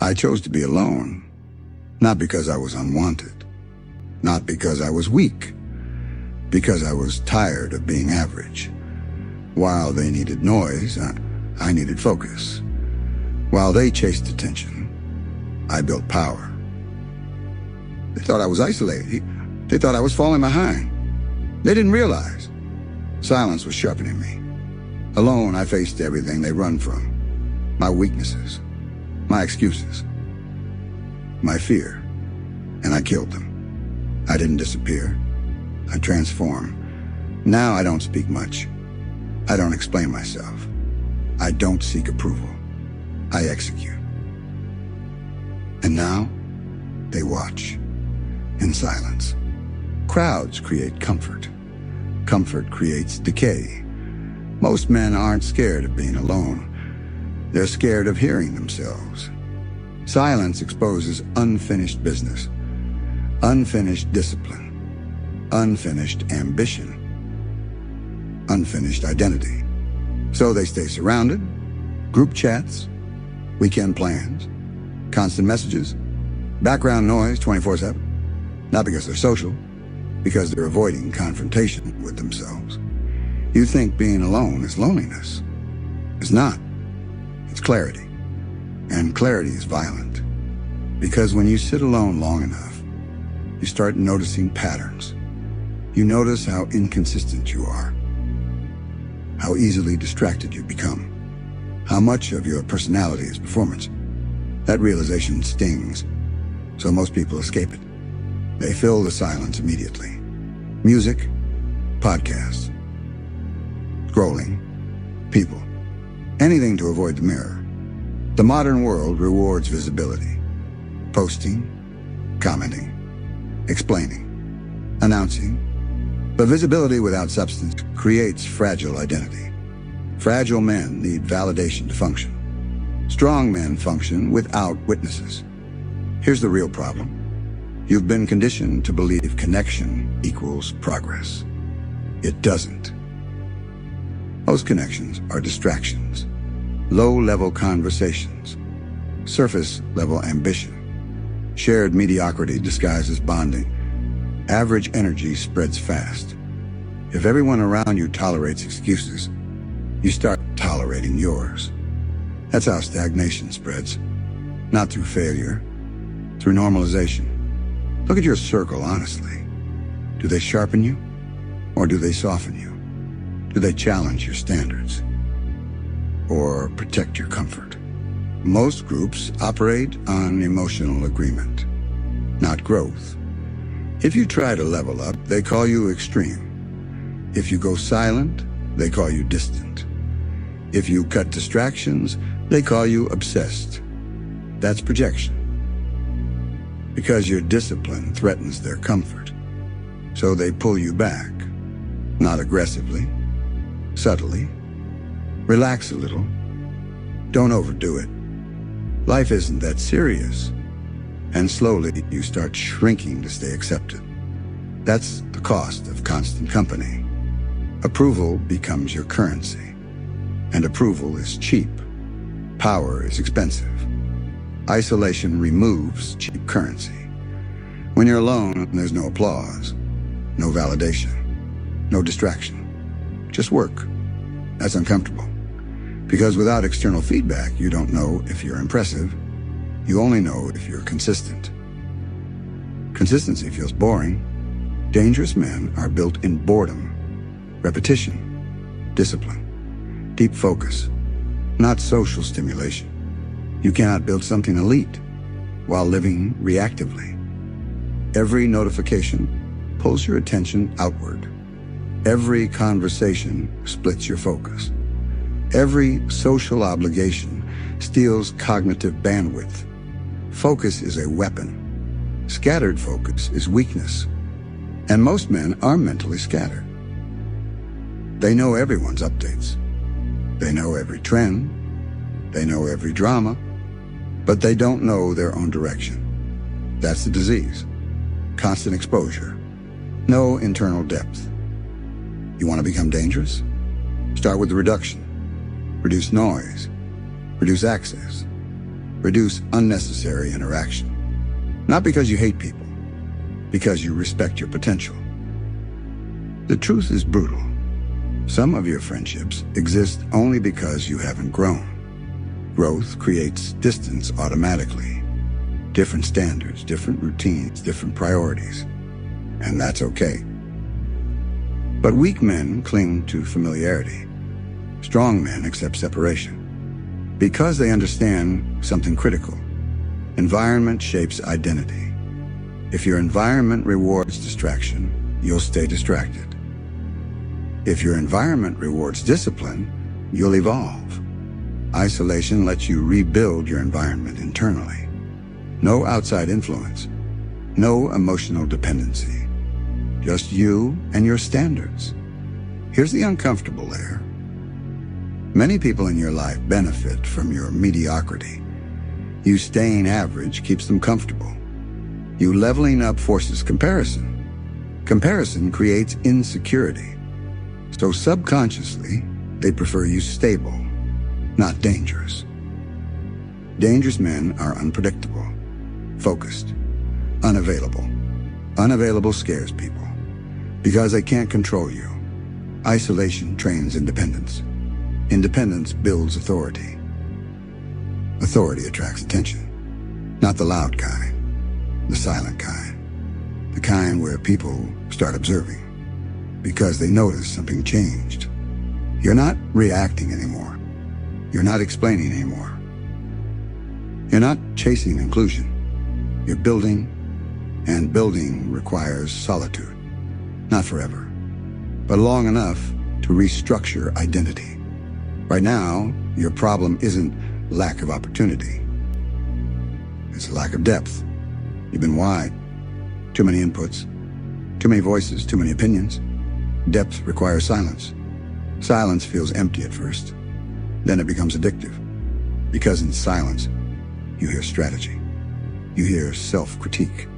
I chose to be alone, not because I was unwanted, not because I was weak, because I was tired of being average. While they needed noise, I needed focus. While they chased attention, I built power. They thought I was isolated. They thought I was falling behind. They didn't realize silence was sharpening me. Alone, I faced everything they run from. My weaknesses, my excuses, my fear, and I killed them. I didn't disappear. I transformed. Now I don't speak much. I don't explain myself. I don't seek approval. I execute. And now, they watch, in silence. Crowds create comfort. Comfort creates decay. Most men aren't scared of being alone. They're scared of hearing themselves. Silence exposes unfinished business, unfinished discipline, unfinished ambition, unfinished identity. So they stay surrounded, group chats, weekend plans, constant messages, background noise 24/7. Not because they're social, because they're avoiding confrontation with themselves. You think being alone is loneliness. It's not. It's clarity. And clarity is violent. Because when you sit alone long enough, you start noticing patterns. You notice how inconsistent you are, how easily distracted you become, how much of your personality is performance. That realization stings, so most people escape it. They fill the silence immediately. Music, podcasts, scrolling, people, anything to avoid the mirror. The modern world rewards visibility. Posting, commenting, explaining, announcing. But visibility without substance creates fragile identity. Fragile men need validation to function. Strong men function without witnesses. Here's the real problem. You've been conditioned to believe connection equals progress. It doesn't. Most connections are distractions, low-level conversations, surface-level ambition. Shared mediocrity disguises bonding. Average energy spreads fast. If everyone around you tolerates excuses, you start tolerating yours. That's how stagnation spreads. Not through failure, through normalization. Look at your circle honestly. Do they sharpen you, or do they soften you? Do they challenge your standards, or protect your comfort? Most groups operate on emotional agreement, not growth. If you try to level up, they call you extreme. If you go silent, they call you distant. If you cut distractions, they call you obsessed. That's projection. Because your discipline threatens their comfort. So they pull you back, not aggressively, subtly. Relax a little. Don't overdo it. Life isn't that serious. And slowly you start shrinking to stay accepted. That's the cost of constant company. Approval becomes your currency. And approval is cheap. Power is expensive. Isolation removes cheap currency. When you're alone, there's no applause, no validation, no distraction. Just work. That's uncomfortable. Because without external feedback, you don't know if you're impressive. You only know if you're consistent. Consistency feels boring. Dangerous men are built in boredom, repetition, discipline, deep focus, not social stimulation. You cannot build something elite while living reactively. Every notification pulls your attention outward. Every conversation splits your focus. Every social obligation steals cognitive bandwidth. Focus is a weapon. Scattered focus is weakness. And most men are mentally scattered. They know everyone's updates. They know every trend. They know every drama. But they don't know their own direction. That's the disease. Constant exposure. No internal depth. You want to become dangerous? Start with the reduction. Reduce noise. Reduce access. Reduce unnecessary interaction. Not because you hate people, because you respect your potential. The truth is brutal. Some of your friendships exist only because you haven't grown. Growth creates distance automatically. Different standards, different routines, different priorities. And that's okay. But weak men cling to familiarity. Strong men accept separation. Because they understand something critical. Environment shapes identity. If your environment rewards distraction, you'll stay distracted. If your environment rewards discipline, you'll evolve. Isolation lets you rebuild your environment internally. No outside influence. No emotional dependency. Just you and your standards. Here's the uncomfortable layer. Many people in your life benefit from your mediocrity. You staying average keeps them comfortable. You leveling up forces comparison. Comparison creates insecurity. So subconsciously, they prefer you stable, not dangerous. Dangerous men are unpredictable, focused, unavailable. Unavailable scares people because they can't control you. Isolation trains independence. Independence builds authority. Authority attracts attention. Not the loud kind, the silent kind. The kind where people start observing because they notice something changed. You're not reacting anymore. You're not explaining anymore. You're not chasing inclusion. You're building, and building requires solitude. Not forever, but long enough to restructure identity. Right now, your problem isn't lack of opportunity. It's a lack of depth. You've been wide. Too many inputs. Too many voices, too many opinions. Depth requires silence. Silence feels empty at first. Then it becomes addictive. Because in silence, you hear strategy. You hear self-critique.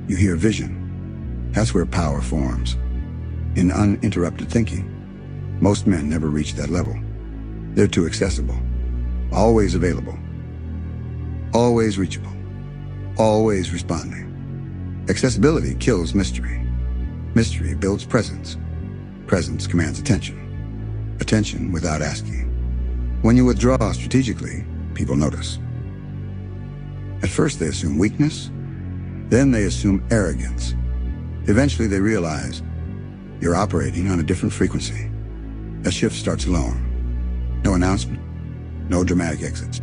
You hear vision. That's where power forms. In uninterrupted thinking. Most men never reach that level. They're too accessible. Always available. Always reachable. Always responding. Accessibility kills mystery. Mystery builds presence. Presence commands attention. Attention without asking. When you withdraw strategically, people notice. At first they assume weakness, then they assume arrogance. Eventually they realize you're operating on a different frequency. A shift starts alone. No announcement, no dramatic exits.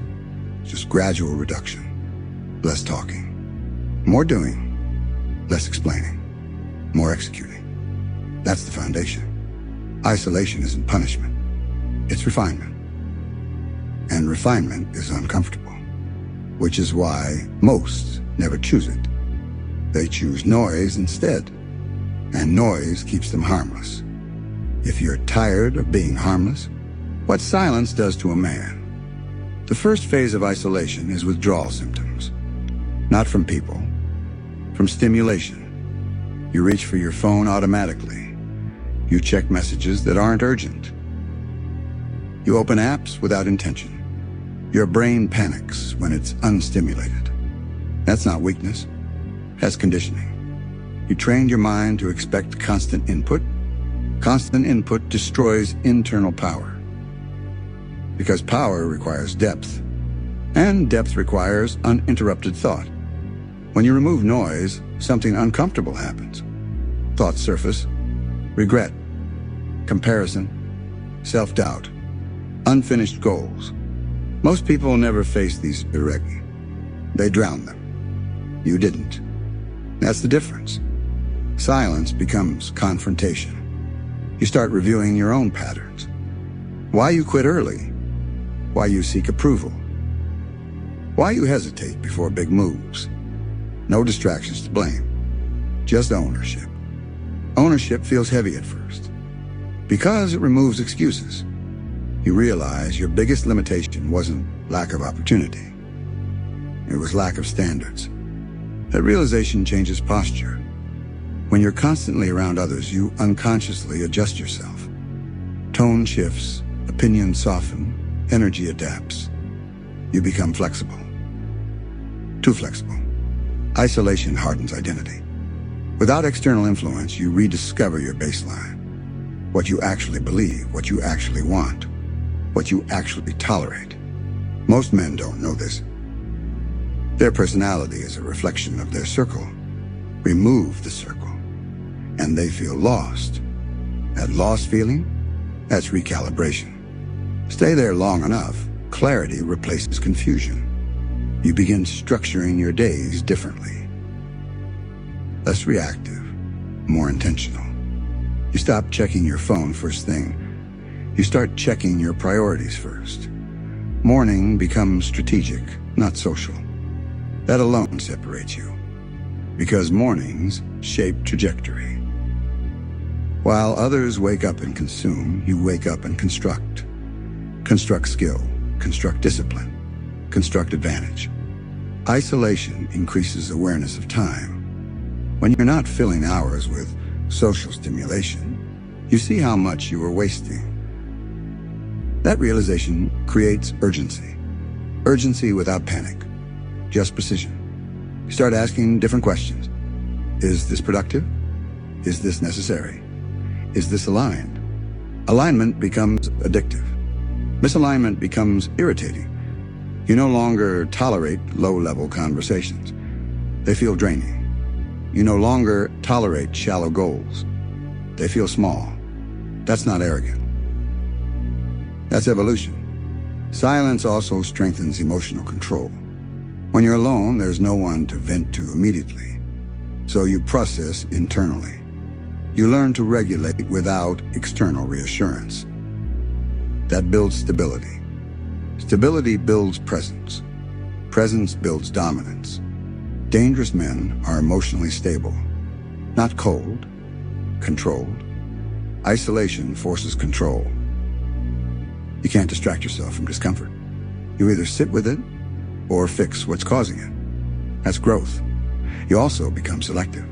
Just gradual reduction. Less talking. More doing. Less explaining. More executing. That's the foundation. Isolation isn't punishment. It's refinement. And refinement is uncomfortable. Which is why most never choose it. They choose noise instead. And noise keeps them harmless. If you're tired of being harmless, what silence does to a man. The first phase of isolation is withdrawal symptoms. Not from people, from stimulation. You reach for your phone automatically. You check messages that aren't urgent. You open apps without intention. Your brain panics when it's unstimulated. That's not weakness. That's conditioning. You trained your mind to expect constant input. Constant input destroys internal power. Because power requires depth. And depth requires uninterrupted thought. When you remove noise, something uncomfortable happens. Thoughts surface. Regret. Comparison. Self-doubt. Unfinished goals. Most people never face these directly. They drown them. You didn't. That's the difference. Silence becomes confrontation. You start reviewing your own patterns. Why you quit early. Why you seek approval. Why you hesitate before big moves. No distractions to blame. Just ownership. Ownership feels heavy at first. Because it removes excuses. You realize your biggest limitation wasn't lack of opportunity. It was lack of standards. That realization changes posture. When you're constantly around others, you unconsciously adjust yourself. Tone shifts, opinions soften, energy adapts. You become flexible. too flexible. Isolation hardens identity. Without external influence, you rediscover your baseline. What you actually believe, what you actually want, what you actually tolerate. Most men don't know this. Their personality is a reflection of their circle. Remove the circle, and they feel lost. That lost feeling, that's recalibration. Stay there long enough, clarity replaces confusion. You begin structuring your days differently. Less reactive, more intentional. You stop checking your phone first thing. You start checking your priorities first. Morning becomes strategic, not social. That alone separates you, because mornings shape trajectory. While others wake up and consume, you wake up and construct. Construct skill, construct discipline, construct advantage. Isolation increases awareness of time. When you're not filling hours with social stimulation, you see how much you are wasting. That realization creates urgency. Urgency without panic, just precision. You start asking different questions. Is this productive? Is this necessary? Is this aligned? Alignment becomes addictive. Misalignment becomes irritating. You no longer tolerate low-level conversations. They feel draining. You no longer tolerate shallow goals. They feel small. That's not arrogant. That's evolution. Silence also strengthens emotional control. When you're alone, there's no one to vent to immediately. So you process internally. You learn to regulate without external reassurance. That builds stability. Stability builds presence. Presence builds dominance. Dangerous men are emotionally stable, not cold, controlled. Isolation forces control. You can't distract yourself from discomfort. You either sit with it or fix what's causing it. That's growth. You also become selective.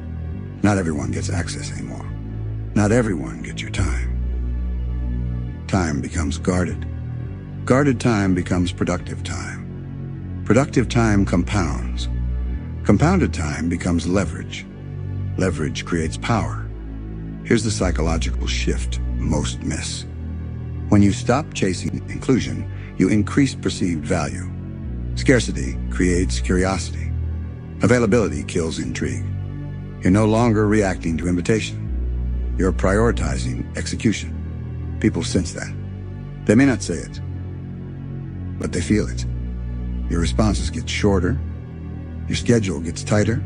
Not everyone gets access anymore. Not everyone gets your time. Time becomes guarded. Guarded time becomes productive time. Productive time compounds. Compounded time becomes leverage. Leverage creates power. Here's the psychological shift most miss. When you stop chasing inclusion, you increase perceived value. Scarcity creates curiosity. Availability kills intrigue. You're no longer reacting to invitation. You're prioritizing execution. People sense that. They may not say it, but they feel it. Your responses get shorter. Your schedule gets tighter.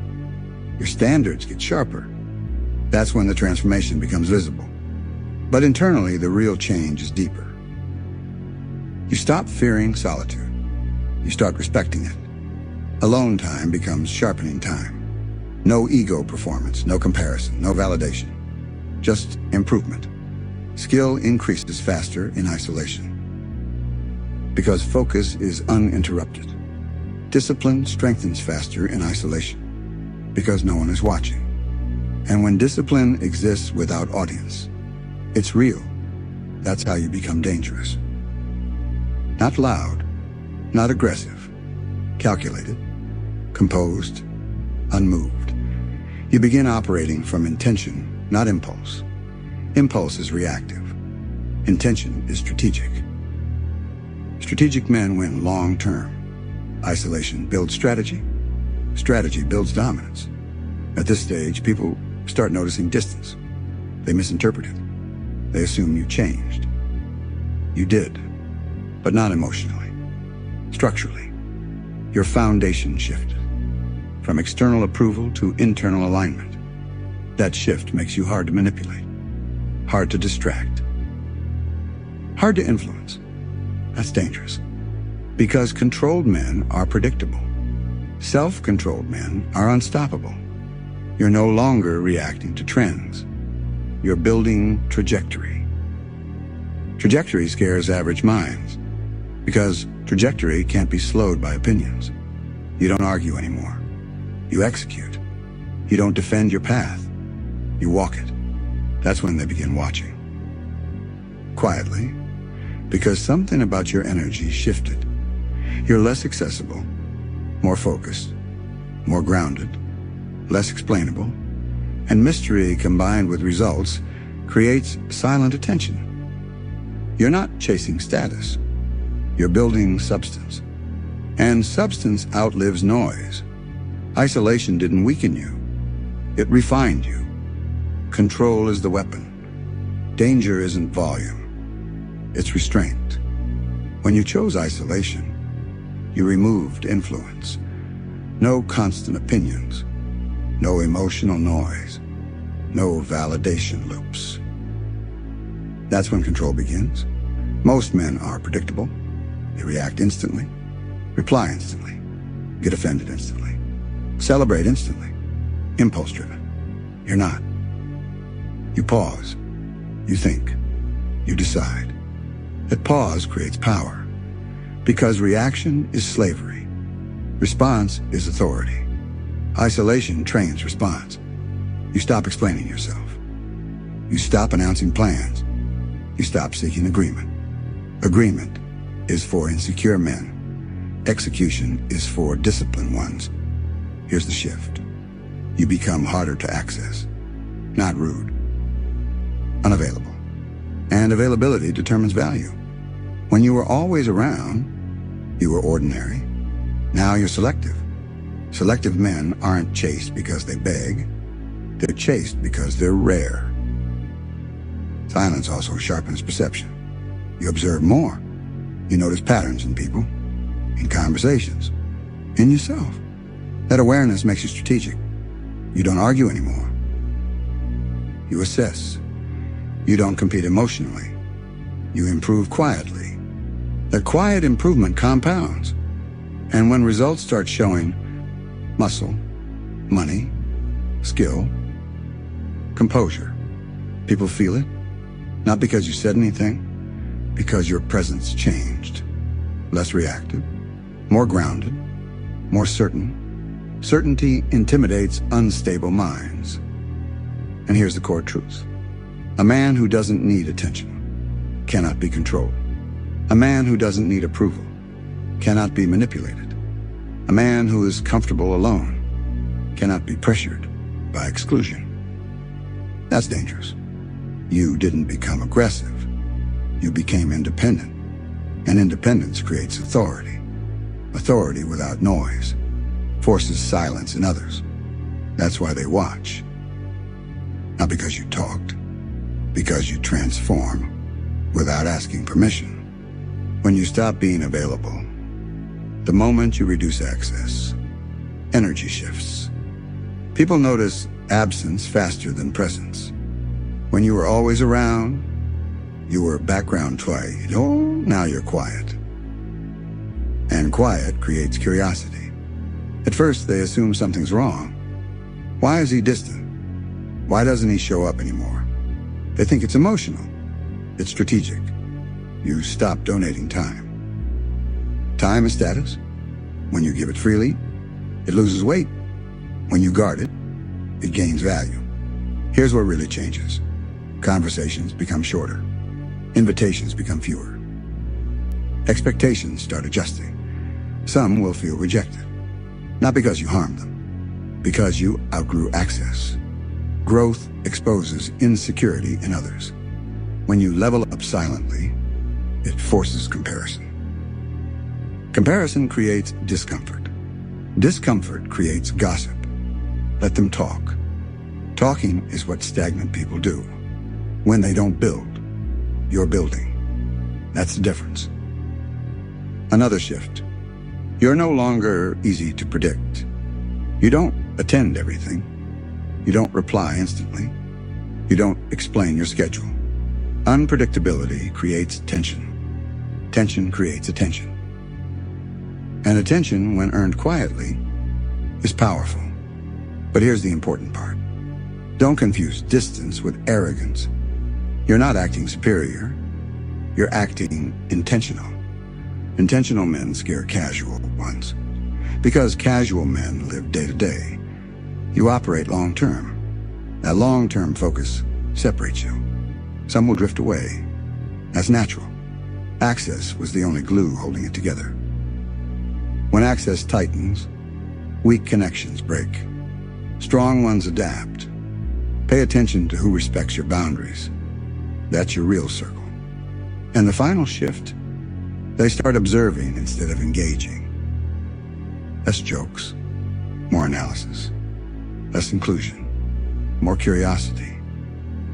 Your standards get sharper. That's when the transformation becomes visible. But internally, the real change is deeper. You stop fearing solitude. You start respecting it. Alone time becomes sharpening time. No ego performance, no comparison, no validation. Just improvement. Skill increases faster in isolation. Because focus is uninterrupted. Discipline strengthens faster in isolation. Because no one is watching. And when discipline exists without audience, it's real. That's how you become dangerous. Not loud, not aggressive, calculated, composed, unmoved. You begin operating from intention, not impulse. Impulse is reactive. Intention is strategic. Strategic men win long-term. Isolation builds strategy. Strategy builds dominance. At this stage, people start noticing distance. They misinterpret it. They assume you changed. You did, but not emotionally. Structurally, your foundation shifted from external approval to internal alignment. That shift makes you hard to manipulate, hard to distract, hard to influence. That's dangerous, because controlled men are predictable. Self-controlled men are unstoppable. You're no longer reacting to trends. You're building trajectory. Trajectory scares average minds, because trajectory can't be slowed by opinions. You don't argue anymore. You execute. You don't defend your path. You walk it. That's when they begin watching. Quietly, because something about your energy shifted. You're less accessible, more focused, more grounded, less explainable, and mystery combined with results creates silent attention. You're not chasing status. You're building substance. And substance outlives noise. Isolation didn't weaken you. It refined you. Control is the weapon. Danger isn't volume. It's restraint. When you chose isolation, you removed influence. No constant opinions. No emotional noise. No validation loops. That's when control begins. Most men are predictable. They react instantly, reply instantly, get offended instantly, celebrate instantly, impulse-driven. You're not. You pause. You think. You decide. That pause creates power, because reaction is slavery. Response is authority. Isolation trains response. You stop explaining yourself. You stop announcing plans. You stop seeking agreement. Agreement is for insecure men. Execution is for disciplined ones. Here's the shift. You become harder to access. Not rude. Unavailable. And availability determines value. When you were always around, you were ordinary. Now you're selective. Selective men aren't chased because they beg. They're chased because they're rare. Silence also sharpens perception. You observe more. You notice patterns in people, in conversations, in yourself. That awareness makes you strategic. You don't argue anymore. You assess. You don't compete emotionally. You improve quietly. That quiet improvement compounds. And when results start showing, muscle, money, skill, composure, people feel it. Not because you said anything, because your presence changed. Less reactive, more grounded, more certain. Certainty intimidates unstable minds. And here's the core truth. A man who doesn't need attention cannot be controlled. A man who doesn't need approval cannot be manipulated. A man who is comfortable alone cannot be pressured by exclusion. That's dangerous. You didn't become aggressive. You became independent. And independence creates authority. Authority without noise forces silence in others. That's why they watch. Not because you talked, because you transform without asking permission. When you stop being available, the moment you reduce access, energy shifts. People notice absence faster than presence. When you were always around, you were background twice. Oh, now you're quiet. And quiet creates curiosity. At first, they assume something's wrong. Why is he distant? Why doesn't he show up anymore? They think it's emotional. It's strategic. You stop donating time. Time is status. When you give it freely, it loses weight. When you guard it, it gains value. Here's what really changes. Conversations become shorter. Invitations become fewer. Expectations start adjusting. Some will feel rejected. Not because you harmed them, because you outgrew access. Growth exposes insecurity in others. When you level up silently, it forces comparison. Comparison creates discomfort. Discomfort creates gossip. Let them talk. Talking is what stagnant people do. When they don't build, you're building. That's the difference. Another shift. You're no longer easy to predict. You don't attend everything. You don't reply instantly. You don't explain your schedule. Unpredictability creates tension. Tension creates attention. And attention, when earned quietly, is powerful. But here's the important part. Don't confuse distance with arrogance. You're not acting superior. You're acting intentional. Intentional men scare casual ones. Because casual men live day to day. You operate long-term. That long-term focus separates you. Some will drift away. That's natural. Access was the only glue holding it together. When access tightens, Weak connections break. Strong ones adapt. Pay attention to who respects your boundaries. That's your real circle. And the final shift, they start observing instead of engaging. Less jokes, more analysis. Less inclusion, more curiosity.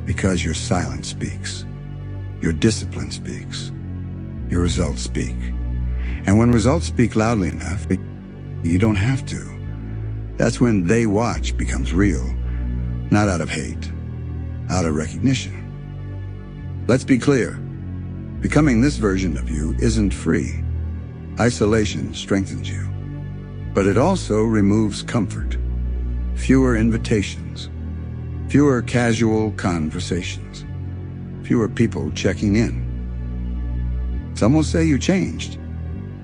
Because your silence speaks. Your discipline speaks. Your results speak. And when results speak loudly enough, you don't have to. That's when they watch becomes real, not out of hate, out of recognition. Let's be clear. Becoming this version of you isn't free. Isolation strengthens you. But it also removes comfort. Fewer invitations. Fewer casual conversations. Fewer people checking in. Some will say you changed.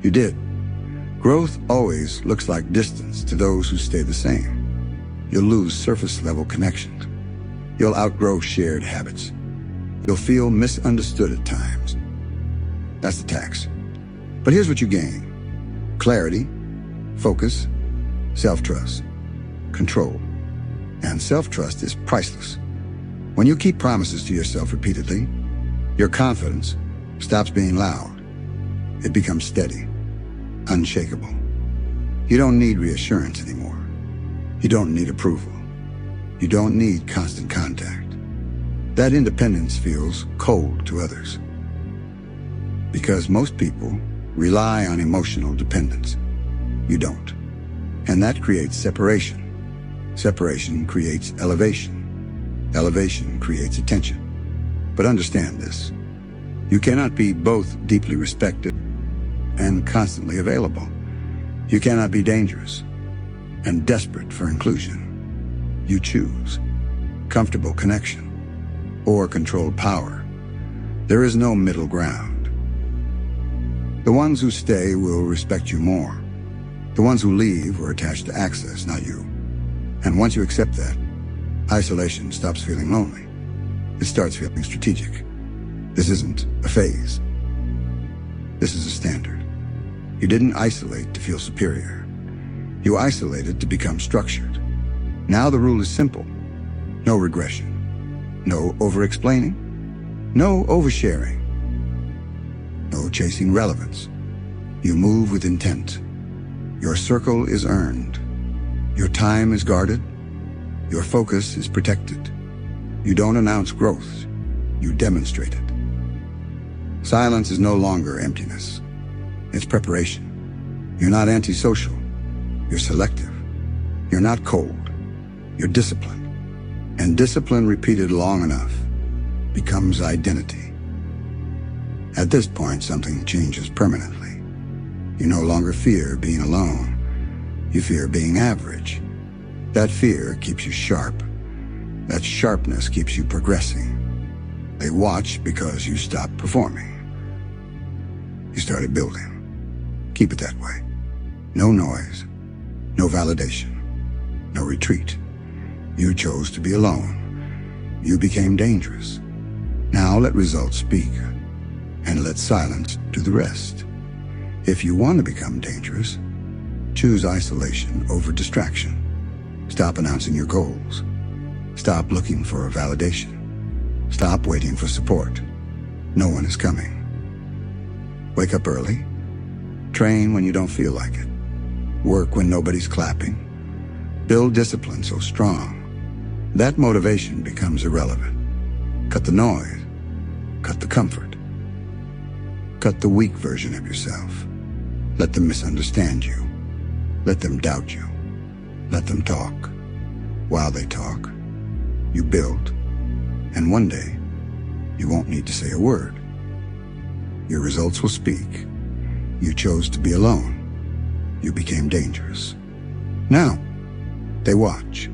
You did. Growth always looks like distance to those who stay the same. You'll lose surface-level connections. You'll outgrow shared habits. You'll feel misunderstood at times. That's the tax. But here's what you gain. Clarity, focus, self-trust, control. And self-trust is priceless. When you keep promises to yourself repeatedly, your confidence stops being loud. It becomes steady, unshakable. You don't need reassurance anymore. You don't need approval. You don't need constant contact. That independence feels cold to others. Because most people rely on emotional dependence. You don't. And that creates separation. Separation creates elevation. Elevation creates attention. But understand this. You cannot be both deeply respected and constantly available. You cannot be dangerous and desperate for inclusion. You choose comfortable connection or controlled power. There is no middle ground. The ones who stay will respect you more. The ones who leave are attached to access, not you. And once you accept that, isolation stops feeling lonely. It starts feeling strategic. This isn't a phase. This is a standard. You didn't isolate to feel superior. You isolated to become structured. Now the rule is simple. No regression. No over-explaining. No oversharing. No chasing relevance. You move with intent. Your circle is earned. Your time is guarded. Your focus is protected. You don't announce growth. You demonstrate it. Silence is no longer emptiness. It's preparation. You're not antisocial. You're selective. You're not cold. You're disciplined. And discipline repeated long enough becomes identity. At this point, something changes permanently. You no longer fear being alone. You fear being average. That fear keeps you sharp. That sharpness keeps you progressing. They watch because you stopped performing. You started building. Keep it that way. No noise, no validation, no retreat. You chose to be alone. You became dangerous. Now let results speak, and let silence do the rest. If you want to become dangerous, choose isolation over distraction. Stop announcing your goals. Stop looking for validation. Stop waiting for support. No one is coming. Wake up early. Train when you don't feel like it. Work when nobody's clapping. Build discipline so strong that motivation becomes irrelevant. Cut the noise. Cut the comfort. Cut the weak version of yourself. Let them misunderstand you. Let them doubt you. Let them talk. While they talk, you build. And one day, you won't need to say a word. Your results will speak. You chose to be alone. You became dangerous. Now, they watch.